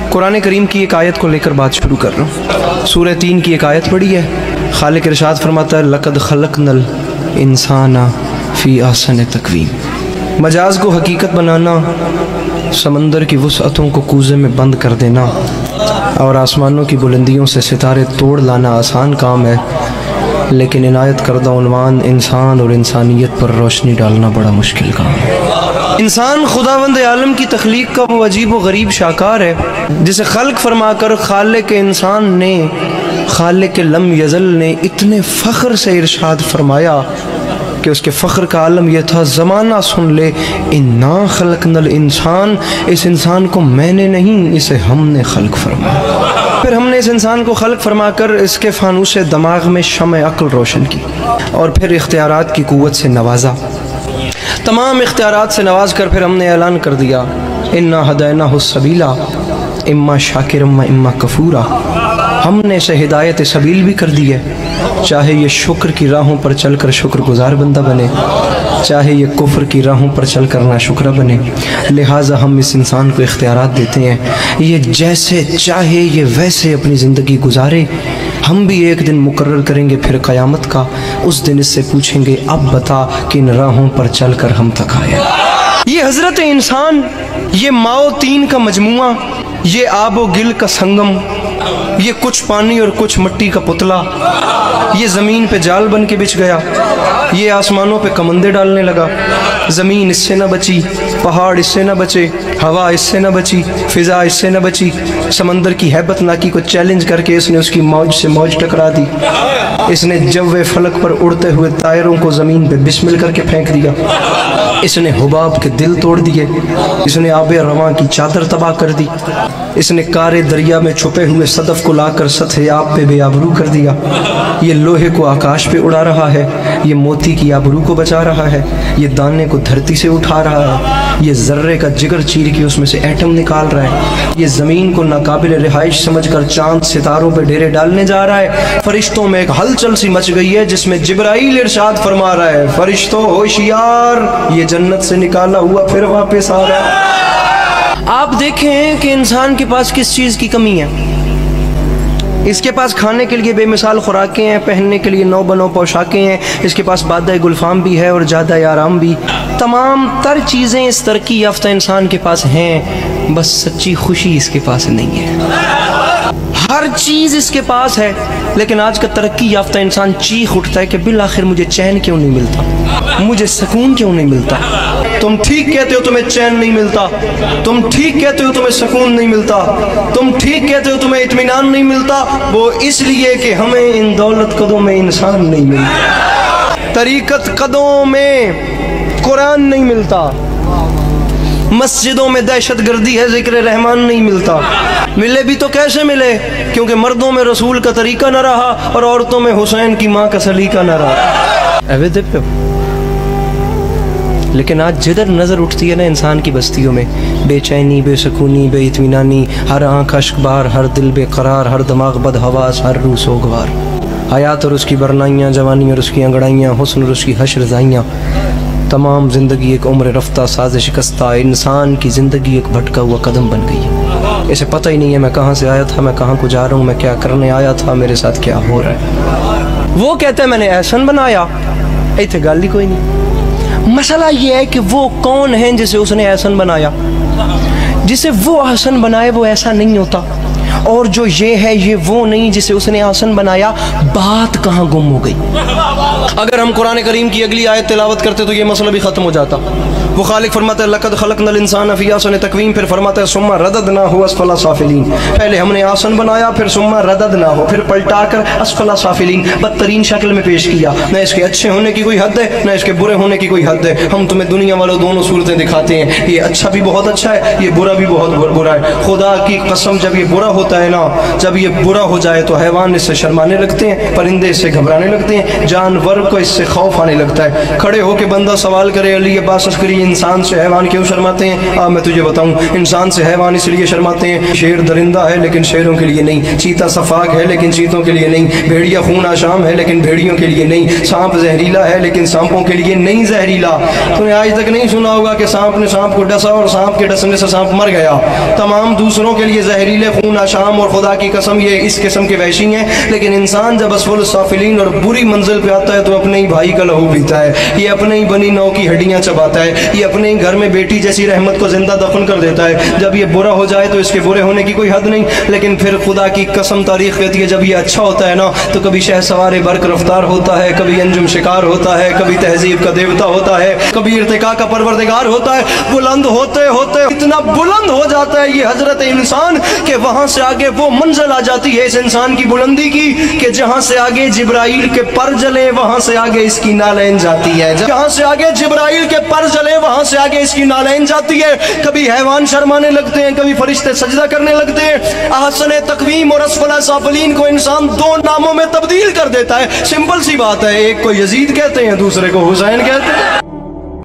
قرآن کریم کی ایک آیت کو لے کر بات شروع کر رہا ہوں۔ سورہ 3 کی ایک آیت پڑھی ہے، خالق ارشاد فرماتا ہے لَقَدْ خَلَقْنَا الْإِنسَانَ فِي أَحْسَنِ تَقْوِيمٍ۔ مجاز کو حقیقت بنانا، سمندر کی وسعتوں کو کوزے میں بند کر دینا اور آسمانوں کی بلندیوں سے ستارے توڑ لانا آسان کام ہے، لیکن عنایت کردہ عنوان انسان اور انسانیت پر روشنی ڈالنا بڑا مشکل کام ہے۔ انسان خداوند عالم کی تخلیق کا وہ عجیب و غریب شاہکار ہے جسے خلق فرما کر خالق انسان نے، خالق لم یزل نے اتنے فخر سے ارشاد فرمایا کہ اس کے فخر کا عالم یہ تھا، زمانہ سن لے، انا خلقنا الانسان، اس انسان کو میں نے نہیں، اسے ہم نے خلق فرمایا۔ پھر ہم نے اس انسان کو خلق فرما کر اس کے فانوس دماغ میں شمع عقل روشن کی اور پھر اختیارات کی قوت سے نوازا۔ تمام اختیارات سے نواز کر پھر ہم نے اعلان کر دیا انا ہدیناہ السبیل اما شاکرا و اما کفورا، ہم نے اسے ہدایت سبیل بھی کر دی ہے، چاہے یہ شکر کی راہوں پر چل کر شکر گزار بندہ بنے، چاہے یہ کفر کی راہوں پر چل کر ناشکرہ بنے۔ لہٰذا ہم اس انسان کو اختیارات دیتے ہیں، یہ جیسے چاہے یہ ویسے اپنی زندگی گزارے۔ ہم بھی ایک دن مقرر کریں گے پھر قیامت کا، اس دن اس سے پوچھیں گے اب بتا کن راہوں پر چل کر ہم تک آئے۔ یہ حضرت انسان، یہ ماؤ تین کا مجموعہ، یہ آب و گل کا سنگم، یہ کچھ پانی اور کچھ مٹی کا پتلا، یہ زمین پہ جال بن کے بچھ گیا، یہ آسمانوں پہ کمندے ڈالنے لگا، زمین اس سے نہ بچی، پہاڑ اس سے نہ بچے، ہوا اس سے نہ بچی، فضا اس سے نہ بچی، سمندر کی ہیبت ناکی کو چیلنج کر کے اس نے اس کی موج سے موج ٹکرا دی، اس نے جو فلک پر اڑتے ہوئے طائروں کو زمین پہ بسمل کر کے پھینک دیا، اس نے حباب کے دل توڑ دیے، اس نے آب رواں کی چادر تباہ کر دی، اس نے کارے دریا میں چھپے ہوئے صدف کو لا کر سطح آب پہ بے آبرو کر دیا، یہ لوہے کو آکاش پہ اڑا رہا ہے، یہ موتی کی آبرو کو بچا رہا ہے، یہ دانے کو دھرتی سے اٹھا رہا ہے، یہ ذرے کا جگر چیر کے اس میں سے ایٹم نکال رہا ہے، یہ زمین کو ناقابل رہائش سمجھ کر چاند ستاروں پہ ڈیرے ڈالنے جا رہا ہے۔ فرشتوں میں ایک ہلچل سی مچ گئی ہے جس میں جبرائیل ارشاد فرما رہا ہے فرشتوں ہوشیار، یہ جنت سے نکالا ہوا پھر واپس آ رہا ہے۔ آپ دیکھیں کہ انسان کے پاس کس چیز کی کمی ہے۔ اس کے پاس کھانے کے لیے بے مثال خوراکیں ہیں، پہننے کے لیے نو بنو پوشاکیں ہیں، اس کے پاس بادہ گلفام بھی ہے اور جادہ آرام بھی، تمام تر چیزیں اس ترقی یافتہ انسان کے پاس ہیں، بس سچی خوشی اس کے پاس نہیں ہے۔ ہر چیز اس کے پاس ہے، لیکن آج کا ترقی یافتہ انسان چیخ اٹھتا ہے کہ بالآخر مجھے چین کیوں نہیں ملتا، مجھے سکون کیوں نہیں ملتا۔ تم ٹھیک کہتے ہو تمہیں چین نہیں ملتا، تم ٹھیک کہتے ہو تمہیں سکون نہیں ملتا، تم ٹھیک کہتے ہو تمہیں اطمینان نہیں ملتا، وہ اس لیے کہ ہمیں ان دولت قدوں میں انسان نہیں ملتا، طریقت قدوں میں قرآن نہیں ملتا، مسجدوں میں دہشت گردی ہے، ذکر رحمان نہیں ملتا۔ ملے بھی تو کیسے ملے؟ کیونکہ مردوں میں رسول کا طریقہ نہ رہا اور عورتوں میں حسین کی ماں کا سلیقہ نہ رہا۔ لیکن آج جدھر نظر اٹھتی ہے نا انسان کی بستیوں میں، بے چینی، بے سکونی، بے اطمینانی، ہر آنکھ اشک بار، ہر دل بے قرار، ہر دماغ بد حواس، ہر روح سوگوار، حیات اور اس کی برنائیاں، جوانی اور اس کی انگڑائیاں، حسن اور اس کی حشر زائیاں، تمام زندگی ایک عمر رفتہ ساز شکستہ، انسان کی زندگی ایک بھٹکا ہوا قدم بن گئی ہے۔ اسے پتہ ہی نہیں ہے میں کہاں سے آیا تھا، میں کہاں کو جا رہا ہوں، میں کیا کرنے آیا تھا، میرے ساتھ کیا ہو رہا ہے۔ وہ کہتا ہے میں نے احسن بنایا، ایتھے گل ہی کوئی نہیں۔ مسئلہ یہ ہے کہ وہ کون ہیں جسے اس نے احسن بنایا؟ جسے وہ احسن بنائے وہ ایسا نہیں ہوتا، اور جو یہ ہے یہ وہ نہیں جسے اس نے احسن بنایا۔ بات کہاں گم ہو گئی؟ اگر ہم قرآن کریم کی اگلی آیت تلاوت کرتے تو یہ مسئلہ بھی ختم ہو جاتا۔ وہ خالق فرماتا ہے لقد خلقنا الانسان فی احسن تقویم، پھر فرماتا ہے ثم رددناہ اسفل سافلین، پہلے ہم نے آسن بنایا، پھر ثم رددناہ، پھر پلٹا کر اسفل سافلین، بدترین شکل میں پیش کیا۔ نہ اس کے اچھے ہونے کی کوئی حد ہے، نہ اس کے برے ہونے کی کوئی حد ہے۔ ہم تمہیں دنیا والوں دونوں صورتیں دکھاتے ہیں، یہ اچھا بھی بہت اچھا ہے، یہ برا بھی بہت برا ہے۔ خدا کی قسم جب یہ برا ہوتا ہے نا، جب یہ برا ہو جائے تو حیوان اس سے شرمانے لگتے ہیں، پرندے اس سے گھبرانے لگتے ہیں، جانور کو اس سے خوف آنے لگتا ہے۔ کھڑے ہو کے بندہ سوال کرے علی عباس عسکری بھائی انسان سے حیوان کیوں شرماتے ہیں؟ میں تجھے بتاؤں، انسان سے حیوان اس لیے شرماتے ہیں، شیر درندہ ہے لیکن شیروں کے لیے نہیں، چیتا صفاق ہے لیکن چیتوں کے لیے نہیں، بھیڑیا خون آشام ہے لیکن بھیڑیوں کے لیے نہیں، سانپ زہریلا ہے لیکن سانپوں کے لیے نہیں زہریلا۔ تو نے آج تک نہیں سنا ہوگا کہ سانپ نے سانپ کو ڈسا اور سانپ کے ڈسنے سے سانپ مر گیا۔ تمام دوسروں کے لیے زہریلے، خون آشام، اور خدا کی قسم یہ اس قسم کے وحشی ہیں، لیکن انسان جب اسفل السافلین اور بری منزل پہ آتا ہے تو اپنے ہی بھائی کا لہو پیتا ہے، یہ اپنے ہی بنی نو کی ہڈیاں چباتا ہے، یہ اپنے ہی گھر میں بیٹی جیسی رحمت کو زندہ دفن کر دیتا ہے۔ جب یہ برا ہو جائے تو اس کے برے ہونے کی کوئی حد نہیں، لیکن پھر خدا کی قسم تاریخ کہتی ہے جب یہ اچھا ہوتا ہے نا تو کبھی شہ سوار برق رفتار ہوتا ہے، کبھی انجم شکار ہوتا ہے، کبھی تہذیب کا دیوتا ہوتا ہے، کبھی ارتقاء کا پروردگار ہوتا ہے۔ بلند ہوتے ہوتے اتنا بلند ہو جاتا ہے یہ حضرت انسان کہ وہاں سے آگے وہ منزل آ جاتی ہے اس انسان کی بلندی کی کہ جہاں سے آگے جبرائیل کے پر جلے وہاں سے آگے اس کی نالین جاتی ہے، جہاں سے آگے جبرائیل کے پر جلے وہاں سے آگے اس کی نالین جاتی ہے۔ کبھی حیوان شرمانے لگتے ہیں، کبھی فرشتے سجدہ کرنے لگتے ہیں۔ احسن تقویم اور اسفل سافلین کو انسان دو ناموں میں تبدیل کر دیتا ہے۔ سمپل سی بات ہے، ایک کو یزید کہتے ہیں، دوسرے کو حسین کہتے ہیں۔